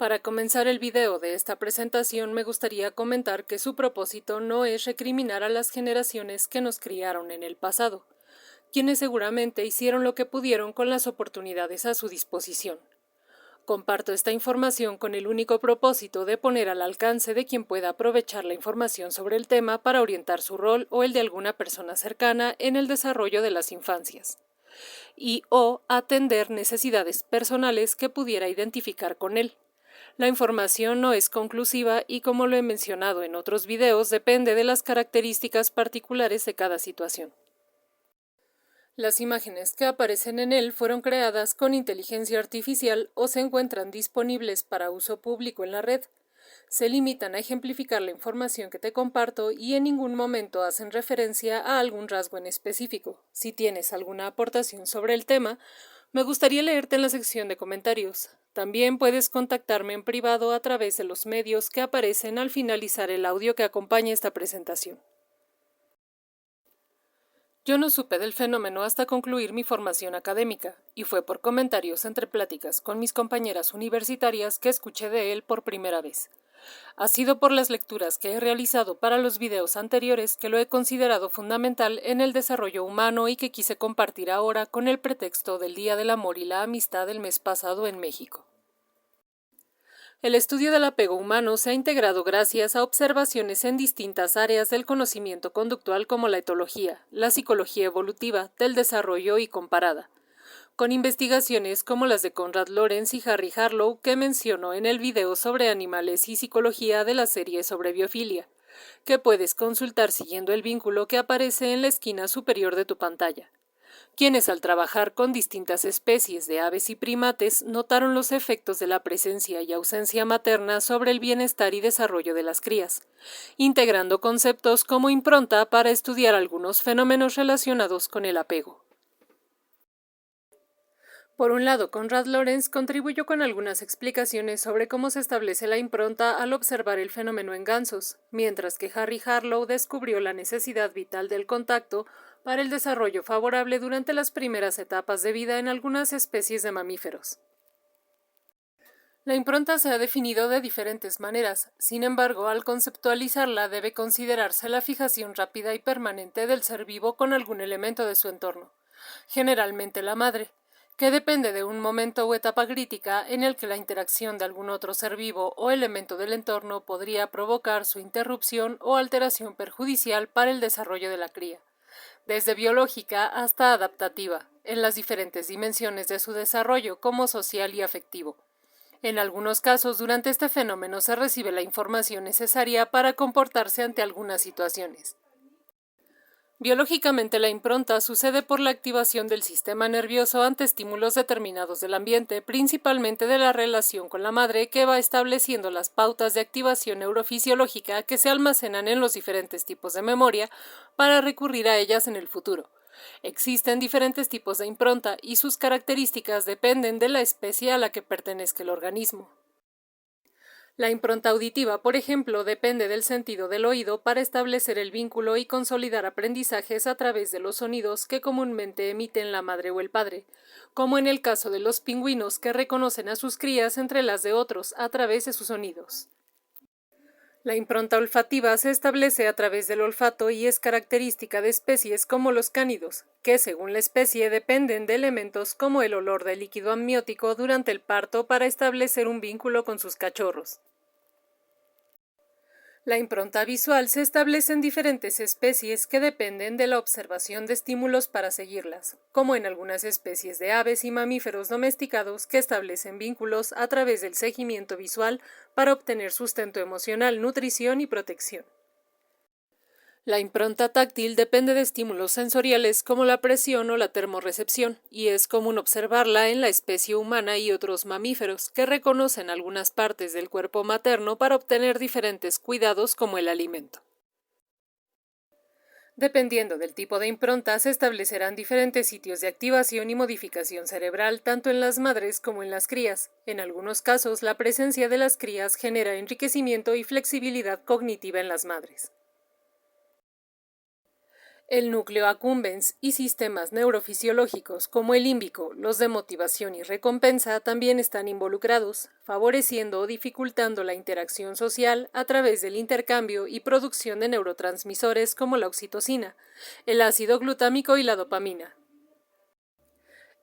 Para comenzar el video de esta presentación me gustaría comentar que su propósito no es recriminar a las generaciones que nos criaron en el pasado, quienes seguramente hicieron lo que pudieron con las oportunidades a su disposición. Comparto esta información con el único propósito de poner al alcance de quien pueda aprovechar la información sobre el tema para orientar su rol o el de alguna persona cercana en el desarrollo de las infancias y o atender necesidades personales que pudiera identificar con él. La información no es conclusiva y, como lo he mencionado en otros videos, depende de las características particulares de cada situación. Las imágenes que aparecen en él fueron creadas con inteligencia artificial o se encuentran disponibles para uso público en la red. Se limitan a ejemplificar la información que te comparto y en ningún momento hacen referencia a algún rasgo en específico. Si tienes alguna aportación sobre el tema, me gustaría leerte en la sección de comentarios. También puedes contactarme en privado a través de los medios que aparecen al finalizar el audio que acompaña esta presentación. Yo no supe del fenómeno hasta concluir mi formación académica, y fue por comentarios entre pláticas con mis compañeras universitarias que escuché de él por primera vez. Ha sido por las lecturas que he realizado para los videos anteriores que lo he considerado fundamental en el desarrollo humano y que quise compartir ahora con el pretexto del Día del Amor y la Amistad del mes pasado en México. El estudio del apego humano se ha integrado gracias a observaciones en distintas áreas del conocimiento conductual como la etología, la psicología evolutiva, del desarrollo y comparada, con investigaciones como las de Konrad Lorenz y Harry Harlow que menciono en el video sobre animales y psicología de la serie sobre biofilia, que puedes consultar siguiendo el vínculo que aparece en la esquina superior de tu pantalla, quienes al trabajar con distintas especies de aves y primates notaron los efectos de la presencia y ausencia materna sobre el bienestar y desarrollo de las crías, integrando conceptos como impronta para estudiar algunos fenómenos relacionados con el apego. Por un lado, Konrad Lorenz contribuyó con algunas explicaciones sobre cómo se establece la impronta al observar el fenómeno en gansos, mientras que Harry Harlow descubrió la necesidad vital del contacto para el desarrollo favorable durante las primeras etapas de vida en algunas especies de mamíferos. La impronta se ha definido de diferentes maneras, sin embargo, al conceptualizarla debe considerarse la fijación rápida y permanente del ser vivo con algún elemento de su entorno, generalmente la madre, que depende de un momento o etapa crítica en el que la interacción de algún otro ser vivo o elemento del entorno podría provocar su interrupción o alteración perjudicial para el desarrollo de la cría, desde biológica hasta adaptativa, en las diferentes dimensiones de su desarrollo como social y afectivo. En algunos casos, durante este fenómeno se recibe la información necesaria para comportarse ante algunas situaciones. Biológicamente, la impronta sucede por la activación del sistema nervioso ante estímulos determinados del ambiente, principalmente de la relación con la madre, que va estableciendo las pautas de activación neurofisiológica que se almacenan en los diferentes tipos de memoria para recurrir a ellas en el futuro. Existen diferentes tipos de impronta y sus características dependen de la especie a la que pertenezca el organismo. La impronta auditiva, por ejemplo, depende del sentido del oído para establecer el vínculo y consolidar aprendizajes a través de los sonidos que comúnmente emiten la madre o el padre, como en el caso de los pingüinos que reconocen a sus crías entre las de otros a través de sus sonidos. La impronta olfativa se establece a través del olfato y es característica de especies como los cánidos, que según la especie dependen de elementos como el olor del líquido amniótico durante el parto para establecer un vínculo con sus cachorros. La impronta visual se establece en diferentes especies que dependen de la observación de estímulos para seguirlas, como en algunas especies de aves y mamíferos domesticados que establecen vínculos a través del seguimiento visual para obtener sustento emocional, nutrición y protección. La impronta táctil depende de estímulos sensoriales como la presión o la termorrecepción, y es común observarla en la especie humana y otros mamíferos, que reconocen algunas partes del cuerpo materno para obtener diferentes cuidados como el alimento. Dependiendo del tipo de impronta, se establecerán diferentes sitios de activación y modificación cerebral tanto en las madres como en las crías. En algunos casos, la presencia de las crías genera enriquecimiento y flexibilidad cognitiva en las madres. El núcleo accumbens y sistemas neurofisiológicos como el límbico, los de motivación y recompensa también están involucrados, favoreciendo o dificultando la interacción social a través del intercambio y producción de neurotransmisores como la oxitocina, el ácido glutámico y la dopamina.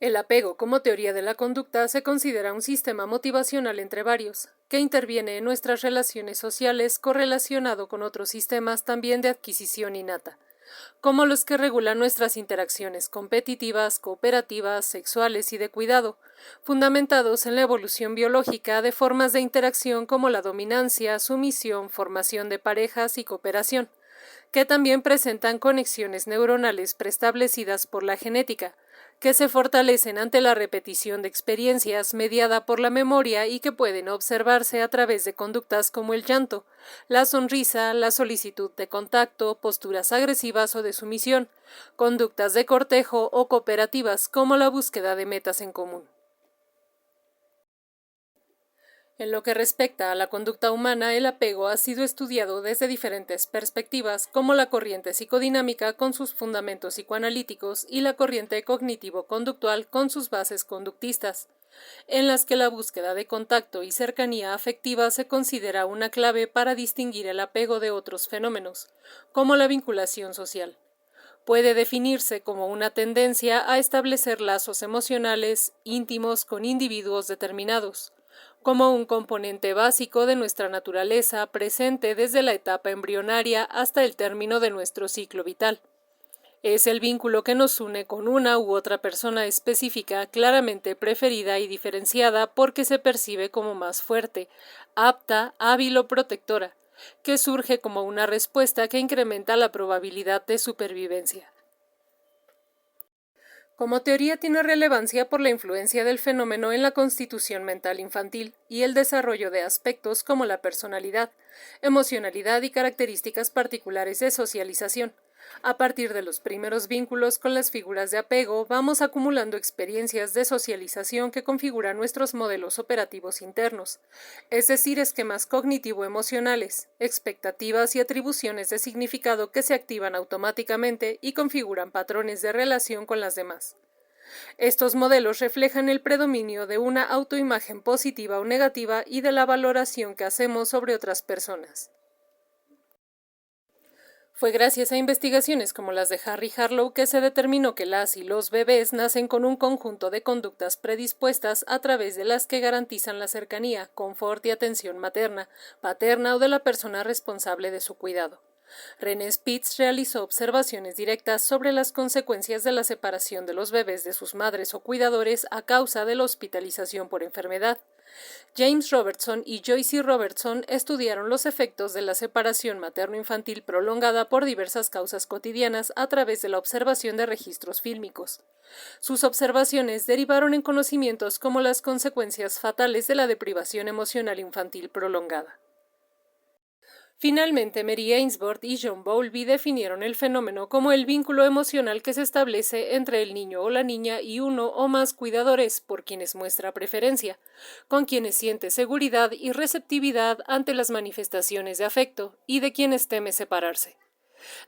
El apego como teoría de la conducta se considera un sistema motivacional entre varios, que interviene en nuestras relaciones sociales correlacionado con otros sistemas también de adquisición innata, como los que regulan nuestras interacciones competitivas, cooperativas, sexuales y de cuidado, fundamentados en la evolución biológica de formas de interacción como la dominancia, sumisión, formación de parejas y cooperación, que también presentan conexiones neuronales preestablecidas por la genética, que se fortalecen ante la repetición de experiencias mediada por la memoria y que pueden observarse a través de conductas como el llanto, la sonrisa, la solicitud de contacto, posturas agresivas o de sumisión, conductas de cortejo o cooperativas como la búsqueda de metas en común. En lo que respecta a la conducta humana, el apego ha sido estudiado desde diferentes perspectivas, como la corriente psicodinámica con sus fundamentos psicoanalíticos y la corriente cognitivo-conductual con sus bases conductistas, en las que la búsqueda de contacto y cercanía afectiva se considera una clave para distinguir el apego de otros fenómenos, como la vinculación social. Puede definirse como una tendencia a establecer lazos emocionales íntimos con individuos determinados, como un componente básico de nuestra naturaleza presente desde la etapa embrionaria hasta el término de nuestro ciclo vital. Es el vínculo que nos une con una u otra persona específica claramente preferida y diferenciada porque se percibe como más fuerte, apta, hábil o protectora, que surge como una respuesta que incrementa la probabilidad de supervivencia. Como teoría tiene relevancia por la influencia del fenómeno en la constitución mental infantil y el desarrollo de aspectos como la personalidad, emocionalidad y características particulares de socialización. A partir de los primeros vínculos con las figuras de apego, vamos acumulando experiencias de socialización que configuran nuestros modelos operativos internos, es decir, esquemas cognitivo-emocionales, expectativas y atribuciones de significado que se activan automáticamente y configuran patrones de relación con las demás. Estos modelos reflejan el predominio de una autoimagen positiva o negativa y de la valoración que hacemos sobre otras personas. Fue gracias a investigaciones como las de Harry Harlow que se determinó que las y los bebés nacen con un conjunto de conductas predispuestas a través de las que garantizan la cercanía, confort y atención materna, paterna o de la persona responsable de su cuidado. René Spitz realizó observaciones directas sobre las consecuencias de la separación de los bebés de sus madres o cuidadores a causa de la hospitalización por enfermedad. James Robertson y Joyce Robertson estudiaron los efectos de la separación materno-infantil prolongada por diversas causas cotidianas a través de la observación de registros fílmicos. Sus observaciones derivaron en conocimientos como las consecuencias fatales de la deprivación emocional infantil prolongada. Finalmente, Mary Ainsworth y John Bowlby definieron el fenómeno como el vínculo emocional que se establece entre el niño o la niña y uno o más cuidadores por quienes muestra preferencia, con quienes siente seguridad y receptividad ante las manifestaciones de afecto y de quienes teme separarse,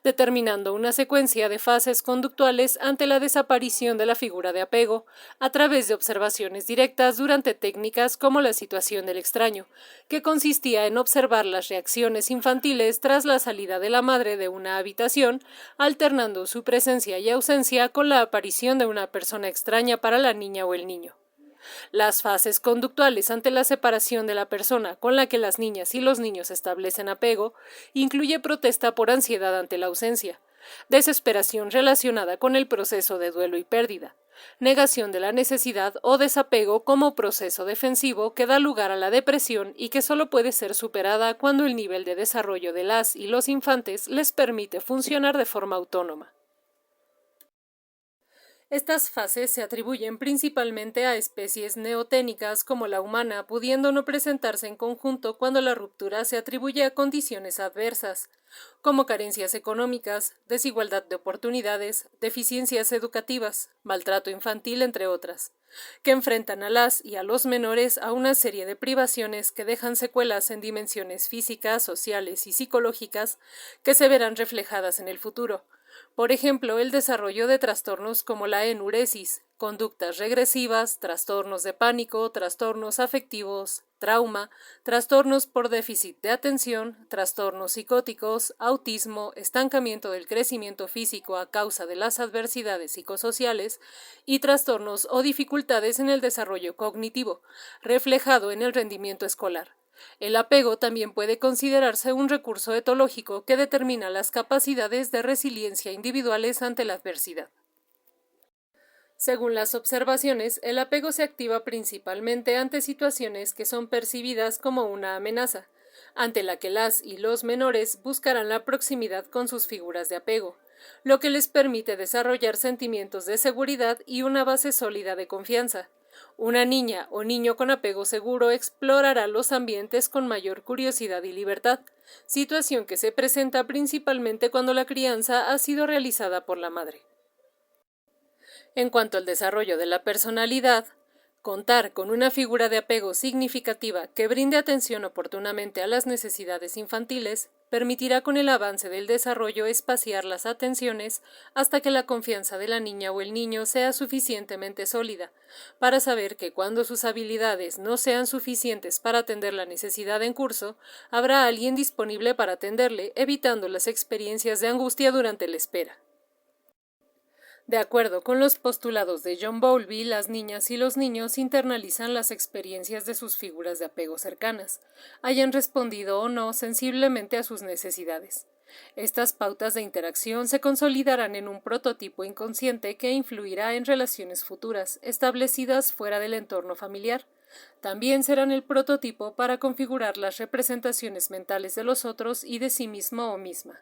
determinando una secuencia de fases conductuales ante la desaparición de la figura de apego, a través de observaciones directas durante técnicas como la situación del extraño, que consistía en observar las reacciones infantiles tras la salida de la madre de una habitación, alternando su presencia y ausencia con la aparición de una persona extraña para la niña o el niño. Las fases conductuales ante la separación de la persona con la que las niñas y los niños establecen apego incluye protesta por ansiedad ante la ausencia, desesperación relacionada con el proceso de duelo y pérdida, negación de la necesidad o desapego como proceso defensivo que da lugar a la depresión y que solo puede ser superada cuando el nivel de desarrollo de las y los infantes les permite funcionar de forma autónoma. Estas fases se atribuyen principalmente a especies neoténicas como la humana, pudiendo no presentarse en conjunto cuando la ruptura se atribuye a condiciones adversas, como carencias económicas, desigualdad de oportunidades, deficiencias educativas, maltrato infantil, entre otras, que enfrentan a las y a los menores a una serie de privaciones que dejan secuelas en dimensiones físicas, sociales y psicológicas que se verán reflejadas en el futuro, Por ejemplo, el desarrollo de trastornos como la enuresis, conductas regresivas, trastornos de pánico, trastornos afectivos, trauma, trastornos por déficit de atención, trastornos psicóticos, autismo, estancamiento del crecimiento físico a causa de las adversidades psicosociales y trastornos o dificultades en el desarrollo cognitivo, reflejado en el rendimiento escolar. El apego también puede considerarse un recurso etológico que determina las capacidades de resiliencia individuales ante la adversidad. Según las observaciones, el apego se activa principalmente ante situaciones que son percibidas como una amenaza, ante la que las y los menores buscarán la proximidad con sus figuras de apego, lo que les permite desarrollar sentimientos de seguridad y una base sólida de confianza. Una niña o niño con apego seguro explorará los ambientes con mayor curiosidad y libertad, situación que se presenta principalmente cuando la crianza ha sido realizada por la madre. En cuanto al desarrollo de la personalidad, contar con una figura de apego significativa que brinde atención oportunamente a las necesidades infantiles permitirá con el avance del desarrollo espaciar las atenciones hasta que la confianza de la niña o el niño sea suficientemente sólida, para saber que cuando sus habilidades no sean suficientes para atender la necesidad en curso, habrá alguien disponible para atenderle, evitando las experiencias de angustia durante la espera. De acuerdo con los postulados de John Bowlby, las niñas y los niños internalizan las experiencias de sus figuras de apego cercanas, hayan respondido o no sensiblemente a sus necesidades. Estas pautas de interacción se consolidarán en un prototipo inconsciente que influirá en relaciones futuras, establecidas fuera del entorno familiar. También serán el prototipo para configurar las representaciones mentales de los otros y de sí mismo o misma.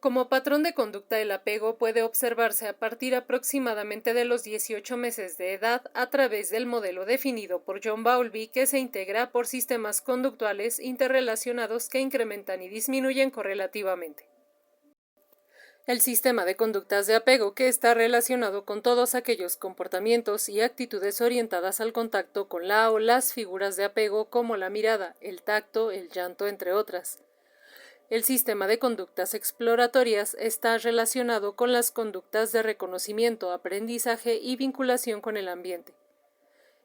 Como patrón de conducta, el apego puede observarse a partir aproximadamente de los 18 meses de edad a través del modelo definido por John Bowlby, que se integra por sistemas conductuales interrelacionados que incrementan y disminuyen correlativamente. El sistema de conductas de apego, que está relacionado con todos aquellos comportamientos y actitudes orientadas al contacto con la o las figuras de apego como la mirada, el tacto, el llanto, entre otras. El sistema de conductas exploratorias está relacionado con las conductas de reconocimiento, aprendizaje y vinculación con el ambiente.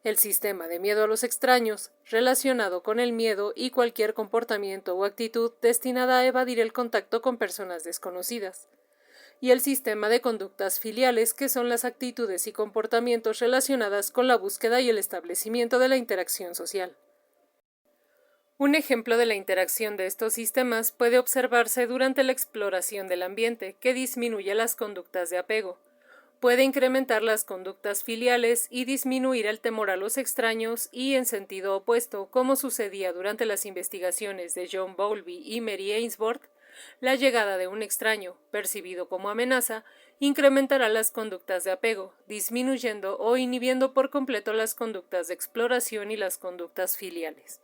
El sistema de miedo a los extraños, relacionado con el miedo y cualquier comportamiento o actitud destinada a evadir el contacto con personas desconocidas. Y el sistema de conductas filiales, que son las actitudes y comportamientos relacionadas con la búsqueda y el establecimiento de la interacción social. Un ejemplo de la interacción de estos sistemas puede observarse durante la exploración del ambiente, que disminuye las conductas de apego. Puede incrementar las conductas filiales y disminuir el temor a los extraños y, en sentido opuesto, como sucedía durante las investigaciones de John Bowlby y Mary Ainsworth, la llegada de un extraño, percibido como amenaza, incrementará las conductas de apego, disminuyendo o inhibiendo por completo las conductas de exploración y las conductas filiales.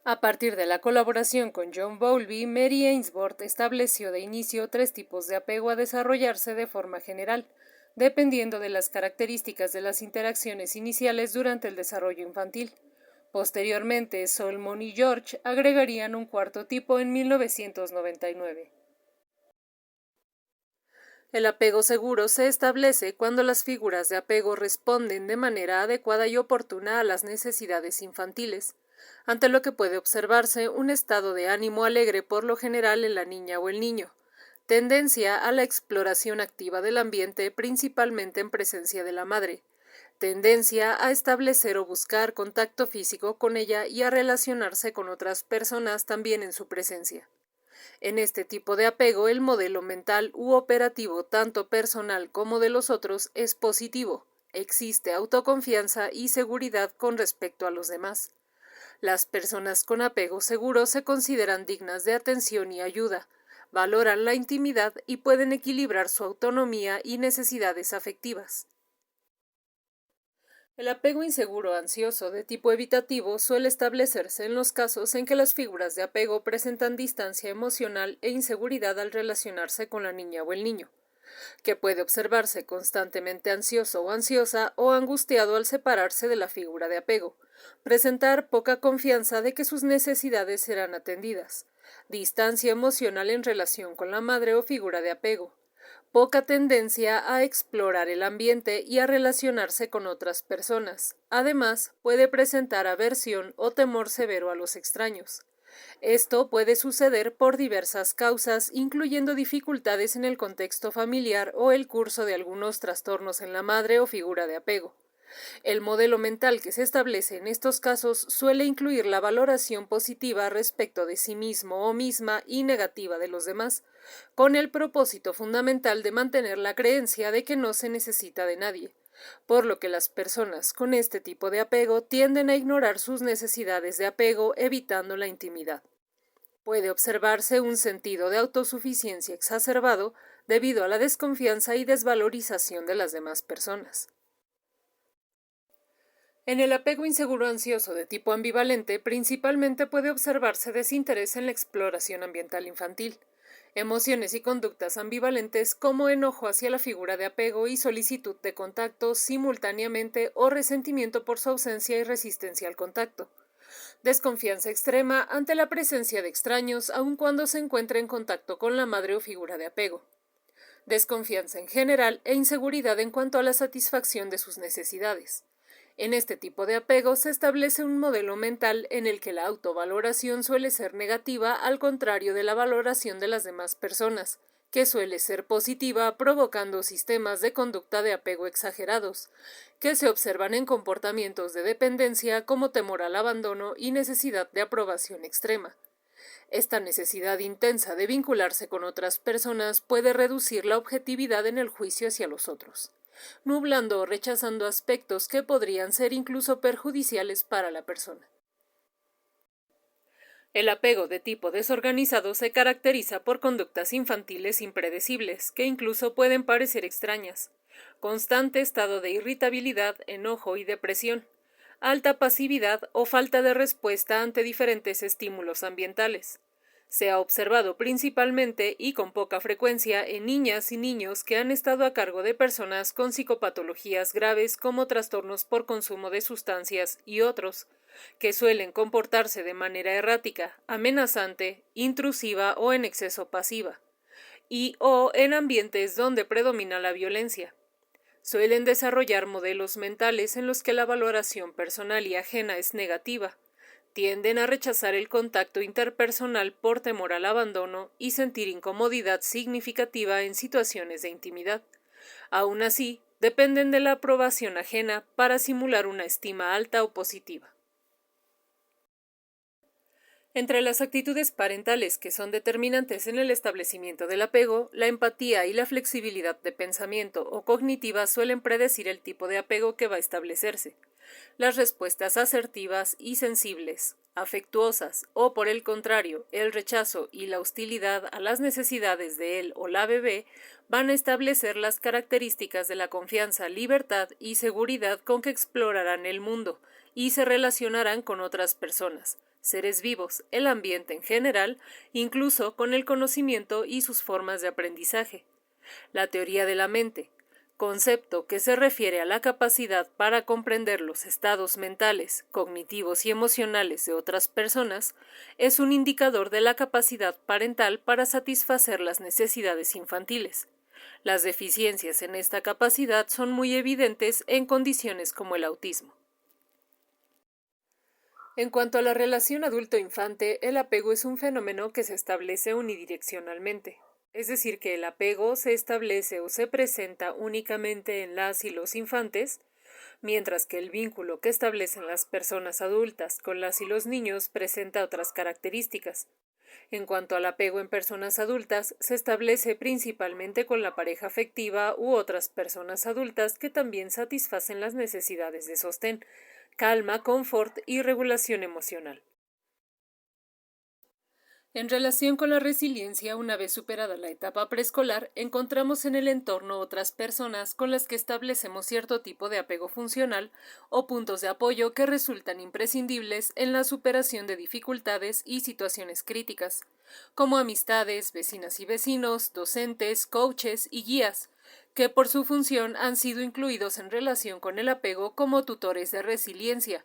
A partir de la colaboración con John Bowlby, Mary Ainsworth estableció de inicio 3 tipos de apego a desarrollarse de forma general, dependiendo de las características de las interacciones iniciales durante el desarrollo infantil. Posteriormente, Solomon y George agregarían un cuarto tipo en 1999. El apego seguro se establece cuando las figuras de apego responden de manera adecuada y oportuna a las necesidades infantiles, ante lo que puede observarse un estado de ánimo alegre por lo general en la niña o el niño, tendencia a la exploración activa del ambiente principalmente en presencia de la madre, tendencia a establecer o buscar contacto físico con ella y a relacionarse con otras personas también en su presencia. En este tipo de apego, el modelo mental u operativo, tanto personal como de los otros, es positivo. Existe autoconfianza y seguridad con respecto a los demás. Las personas con apego seguro se consideran dignas de atención y ayuda, valoran la intimidad y pueden equilibrar su autonomía y necesidades afectivas. El apego inseguro ansioso de tipo evitativo suele establecerse en los casos en que las figuras de apego presentan distancia emocional e inseguridad al relacionarse con la niña o el niño, que puede observarse constantemente ansioso o ansiosa o angustiado al separarse de la figura de apego, presentar poca confianza de que sus necesidades serán atendidas, distancia emocional en relación con la madre o figura de apego, poca tendencia a explorar el ambiente y a relacionarse con otras personas. Además, puede presentar aversión o temor severo a los extraños. Esto puede suceder por diversas causas, incluyendo dificultades en el contexto familiar o el curso de algunos trastornos en la madre o figura de apego. El modelo mental que se establece en estos casos suele incluir la valoración positiva respecto de sí mismo o misma y negativa de los demás, con el propósito fundamental de mantener la creencia de que no se necesita de nadie, por lo que las personas con este tipo de apego tienden a ignorar sus necesidades de apego, evitando la intimidad. Puede observarse un sentido de autosuficiencia exacerbado debido a la desconfianza y desvalorización de las demás personas. En el apego inseguro ansioso de tipo ambivalente, principalmente puede observarse desinterés en la exploración ambiental infantil, emociones y conductas ambivalentes como enojo hacia la figura de apego y solicitud de contacto simultáneamente o resentimiento por su ausencia y resistencia al contacto. Desconfianza extrema ante la presencia de extraños aun cuando se encuentra en contacto con la madre o figura de apego. Desconfianza en general e inseguridad en cuanto a la satisfacción de sus necesidades. En este tipo de apego se establece un modelo mental en el que la autovaloración suele ser negativa, al contrario de la valoración de las demás personas, que suele ser positiva, provocando sistemas de conducta de apego exagerados, que se observan en comportamientos de dependencia como temor al abandono y necesidad de aprobación extrema. Esta necesidad intensa de vincularse con otras personas puede reducir la objetividad en el juicio hacia los otros, nublando o rechazando aspectos que podrían ser incluso perjudiciales para la persona. El apego de tipo desorganizado se caracteriza por conductas infantiles impredecibles, que incluso pueden parecer extrañas, constante estado de irritabilidad, enojo y depresión, alta pasividad o falta de respuesta ante diferentes estímulos ambientales. Se ha observado principalmente y con poca frecuencia en niñas y niños que han estado a cargo de personas con psicopatologías graves como trastornos por consumo de sustancias y otros, que suelen comportarse de manera errática, amenazante, intrusiva o en exceso pasiva, y o en ambientes donde predomina la violencia. Suelen desarrollar modelos mentales en los que la valoración personal y ajena es negativa. Tienden a rechazar el contacto interpersonal por temor al abandono y sentir incomodidad significativa en situaciones de intimidad. Aún así, dependen de la aprobación ajena para simular una estima alta o positiva. Entre las actitudes parentales que son determinantes en el establecimiento del apego, la empatía y la flexibilidad de pensamiento o cognitiva suelen predecir el tipo de apego que va a establecerse. Las respuestas asertivas y sensibles, afectuosas o, por el contrario, el rechazo y la hostilidad a las necesidades de él o la bebé van a establecer las características de la confianza, libertad y seguridad con que explorarán el mundo y se relacionarán con otras personas, seres vivos, el ambiente en general, incluso con el conocimiento y sus formas de aprendizaje. La teoría de la mente, concepto que se refiere a la capacidad para comprender los estados mentales, cognitivos y emocionales de otras personas, es un indicador de la capacidad parental para satisfacer las necesidades infantiles. Las deficiencias en esta capacidad son muy evidentes en condiciones como el autismo. En cuanto a la relación adulto-infante, el apego es un fenómeno que se establece unidireccionalmente. Es decir, que el apego se establece o se presenta únicamente en las y los infantes, mientras que el vínculo que establecen las personas adultas con las y los niños presenta otras características. En cuanto al apego en personas adultas, se establece principalmente con la pareja afectiva u otras personas adultas que también satisfacen las necesidades de sostén, calma, confort y regulación emocional. En relación con la resiliencia, una vez superada la etapa preescolar, encontramos en el entorno otras personas con las que establecemos cierto tipo de apego funcional o puntos de apoyo que resultan imprescindibles en la superación de dificultades y situaciones críticas, como amistades, vecinas y vecinos, docentes, coaches y guías, que por su función han sido incluidos en relación con el apego como tutores de resiliencia,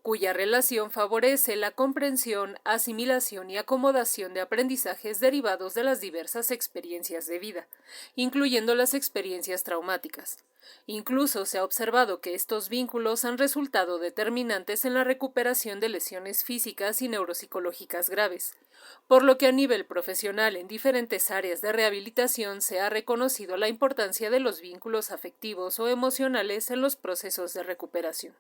cuya relación favorece la comprensión, asimilación y acomodación de aprendizajes derivados de las diversas experiencias de vida, incluyendo las experiencias traumáticas. Incluso se ha observado que estos vínculos han resultado determinantes en la recuperación de lesiones físicas y neuropsicológicas graves, por lo que a nivel profesional en diferentes áreas de rehabilitación se ha reconocido la importancia de los vínculos afectivos o emocionales en los procesos de recuperación.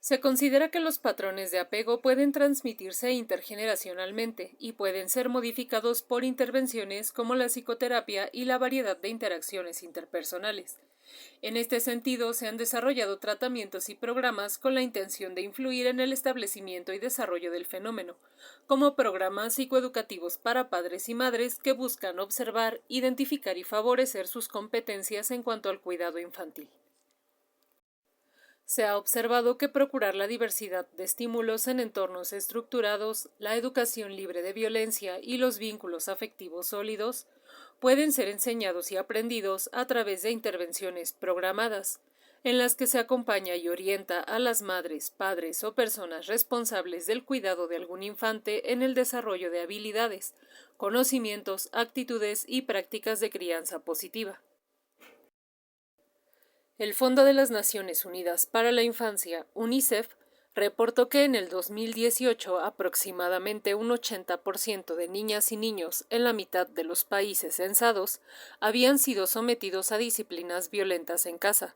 Se considera que los patrones de apego pueden transmitirse intergeneracionalmente y pueden ser modificados por intervenciones como la psicoterapia y la variedad de interacciones interpersonales. En este sentido, se han desarrollado tratamientos y programas con la intención de influir en el establecimiento y desarrollo del fenómeno, como programas psicoeducativos para padres y madres que buscan observar, identificar y favorecer sus competencias en cuanto al cuidado infantil. Se ha observado que procurar la diversidad de estímulos en entornos estructurados, la educación libre de violencia y los vínculos afectivos sólidos pueden ser enseñados y aprendidos a través de intervenciones programadas, en las que se acompaña y orienta a las madres, padres o personas responsables del cuidado de algún infante en el desarrollo de habilidades, conocimientos, actitudes y prácticas de crianza positiva. El Fondo de las Naciones Unidas para la Infancia, UNICEF, reportó que en el 2018 aproximadamente un 80% de niñas y niños en la mitad de los países censados habían sido sometidos a disciplinas violentas en casa,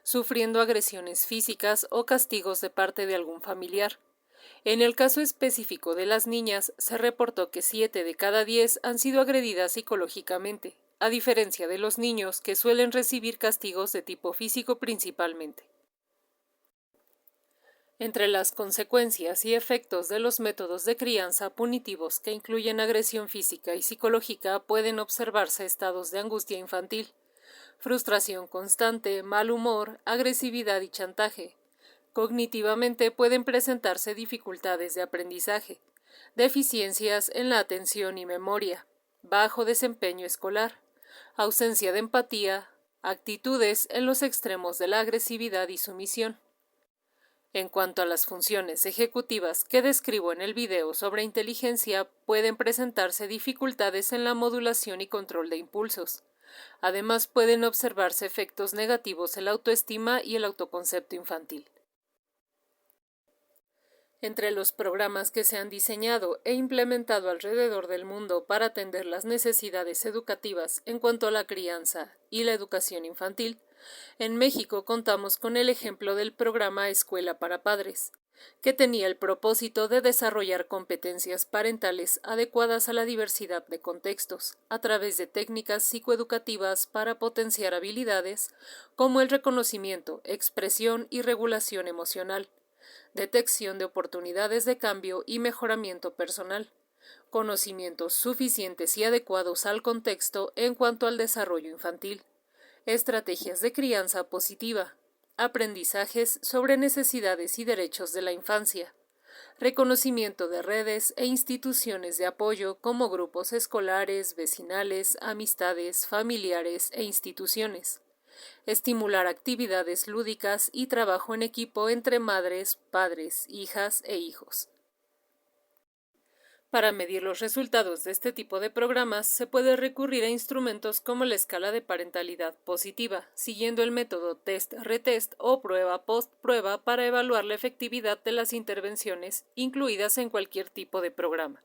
sufriendo agresiones físicas o castigos de parte de algún familiar. En el caso específico de las niñas, se reportó que 7 de cada 10 han sido agredidas psicológicamente, a diferencia de los niños que suelen recibir castigos de tipo físico principalmente. Entre las consecuencias y efectos de los métodos de crianza punitivos que incluyen agresión física y psicológica pueden observarse estados de angustia infantil, frustración constante, mal humor, agresividad y chantaje. Cognitivamente pueden presentarse dificultades de aprendizaje, deficiencias en la atención y memoria, bajo desempeño escolar, ausencia de empatía, actitudes en los extremos de la agresividad y sumisión. En cuanto a las funciones ejecutivas que describo en el video sobre inteligencia, pueden presentarse dificultades en la modulación y control de impulsos. Además, pueden observarse efectos negativos en la autoestima y el autoconcepto infantil. Entre los programas que se han diseñado e implementado alrededor del mundo para atender las necesidades educativas en cuanto a la crianza y la educación infantil, en México contamos con el ejemplo del programa Escuela para Padres, que tenía el propósito de desarrollar competencias parentales adecuadas a la diversidad de contextos, a través de técnicas psicoeducativas para potenciar habilidades como el reconocimiento, expresión y regulación emocional, detección de oportunidades de cambio y mejoramiento personal, conocimientos suficientes y adecuados al contexto en cuanto al desarrollo infantil, estrategias de crianza positiva, aprendizajes sobre necesidades y derechos de la infancia, reconocimiento de redes e instituciones de apoyo como grupos escolares, vecinales, amistades, familiares e instituciones, estimular actividades lúdicas y trabajo en equipo entre madres, padres, hijas e hijos. Para medir los resultados de este tipo de programas, se puede recurrir a instrumentos como la escala de parentalidad positiva, siguiendo el método test-retest o prueba-post-prueba para evaluar la efectividad de las intervenciones incluidas en cualquier tipo de programa.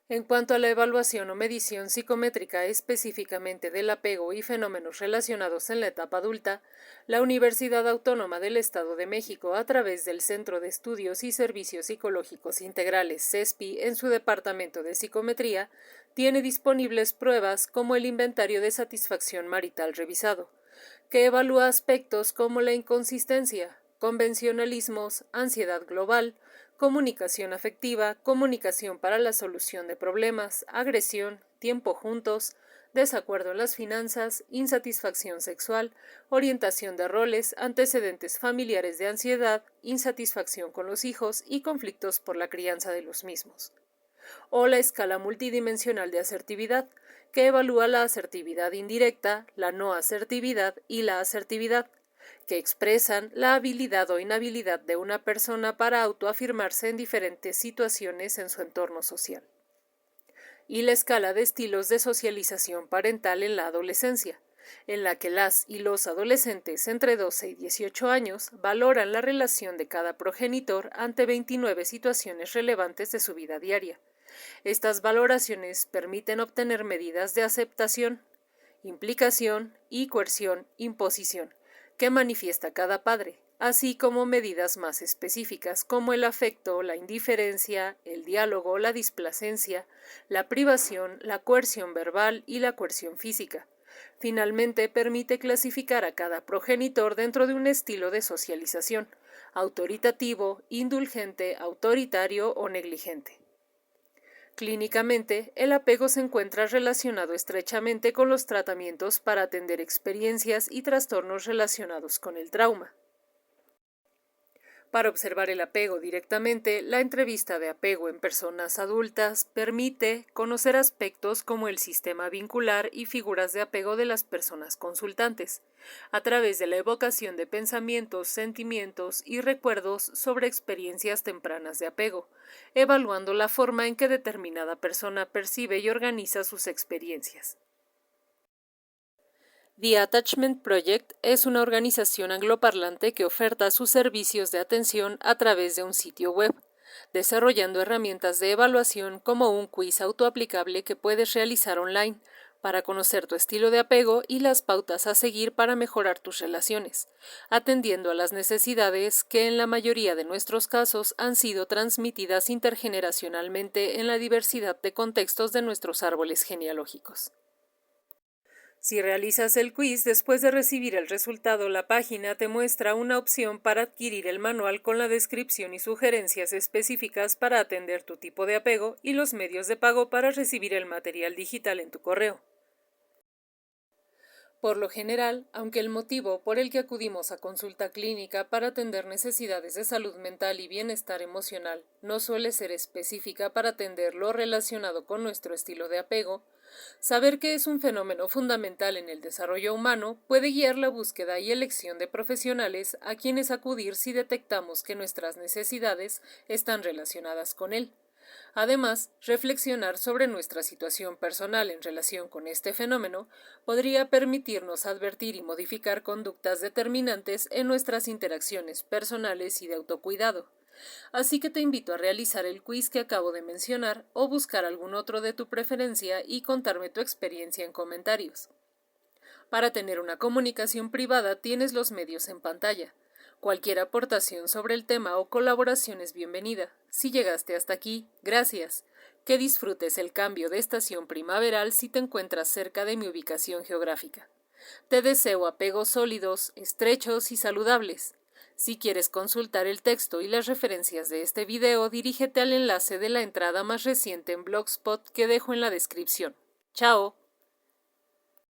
En cuanto a la evaluación o medición psicométrica específicamente del apego y fenómenos relacionados en la etapa adulta, la Universidad Autónoma del Estado de México, a través del Centro de Estudios y Servicios Psicológicos Integrales CESPI en su departamento de psicometría, tiene disponibles pruebas como el Inventario de Satisfacción Marital Revisado, que evalúa aspectos como la inconsistencia, convencionalismos, ansiedad global, comunicación afectiva, comunicación para la solución de problemas, agresión, tiempo juntos, desacuerdo en las finanzas, insatisfacción sexual, orientación de roles, antecedentes familiares de ansiedad, insatisfacción con los hijos y conflictos por la crianza de los mismos. O la escala multidimensional de asertividad, que evalúa la asertividad indirecta, la no asertividad y la asertividad, que expresan la habilidad o inhabilidad de una persona para autoafirmarse en diferentes situaciones en su entorno social. Y la escala de estilos de socialización parental en la adolescencia, en la que las y los adolescentes entre 12 y 18 años valoran la relación de cada progenitor ante 29 situaciones relevantes de su vida diaria. Estas valoraciones permiten obtener medidas de aceptación, implicación y coerción, imposición, que manifiesta cada padre, así como medidas más específicas como el afecto, la indiferencia, el diálogo, la displacencia, la privación, la coerción verbal y la coerción física. Finalmente, permite clasificar a cada progenitor dentro de un estilo de socialización, autoritativo, indulgente, autoritario o negligente. Clínicamente, el apego se encuentra relacionado estrechamente con los tratamientos para atender experiencias y trastornos relacionados con el trauma. Para observar el apego directamente, la entrevista de apego en personas adultas permite conocer aspectos como el sistema vincular y figuras de apego de las personas consultantes, a través de la evocación de pensamientos, sentimientos y recuerdos sobre experiencias tempranas de apego, evaluando la forma en que determinada persona percibe y organiza sus experiencias. The Attachment Project es una organización angloparlante que oferta sus servicios de atención a través de un sitio web, desarrollando herramientas de evaluación como un quiz autoaplicable que puedes realizar online para conocer tu estilo de apego y las pautas a seguir para mejorar tus relaciones, atendiendo a las necesidades que en la mayoría de nuestros casos han sido transmitidas intergeneracionalmente en la diversidad de contextos de nuestros árboles genealógicos. Si realizas el quiz, después de recibir el resultado, la página te muestra una opción para adquirir el manual con la descripción y sugerencias específicas para atender tu tipo de apego y los medios de pago para recibir el material digital en tu correo. Por lo general, aunque el motivo por el que acudimos a consulta clínica para atender necesidades de salud mental y bienestar emocional no suele ser específica para atender lo relacionado con nuestro estilo de apego, saber que es un fenómeno fundamental en el desarrollo humano puede guiar la búsqueda y elección de profesionales a quienes acudir si detectamos que nuestras necesidades están relacionadas con él. Además, reflexionar sobre nuestra situación personal en relación con este fenómeno podría permitirnos advertir y modificar conductas determinantes en nuestras interacciones personales y de autocuidado. Así que te invito a realizar el quiz que acabo de mencionar o buscar algún otro de tu preferencia y contarme tu experiencia en comentarios. Para tener una comunicación privada tienes los medios en pantalla. Cualquier aportación sobre el tema o colaboración es bienvenida. Si llegaste hasta aquí, gracias. Que disfrutes el cambio de estación primaveral si te encuentras cerca de mi ubicación geográfica. Te deseo apegos sólidos, estrechos y saludables. Si quieres consultar el texto y las referencias de este video, dirígete al enlace de la entrada más reciente en Blogspot que dejo en la descripción. ¡Chao!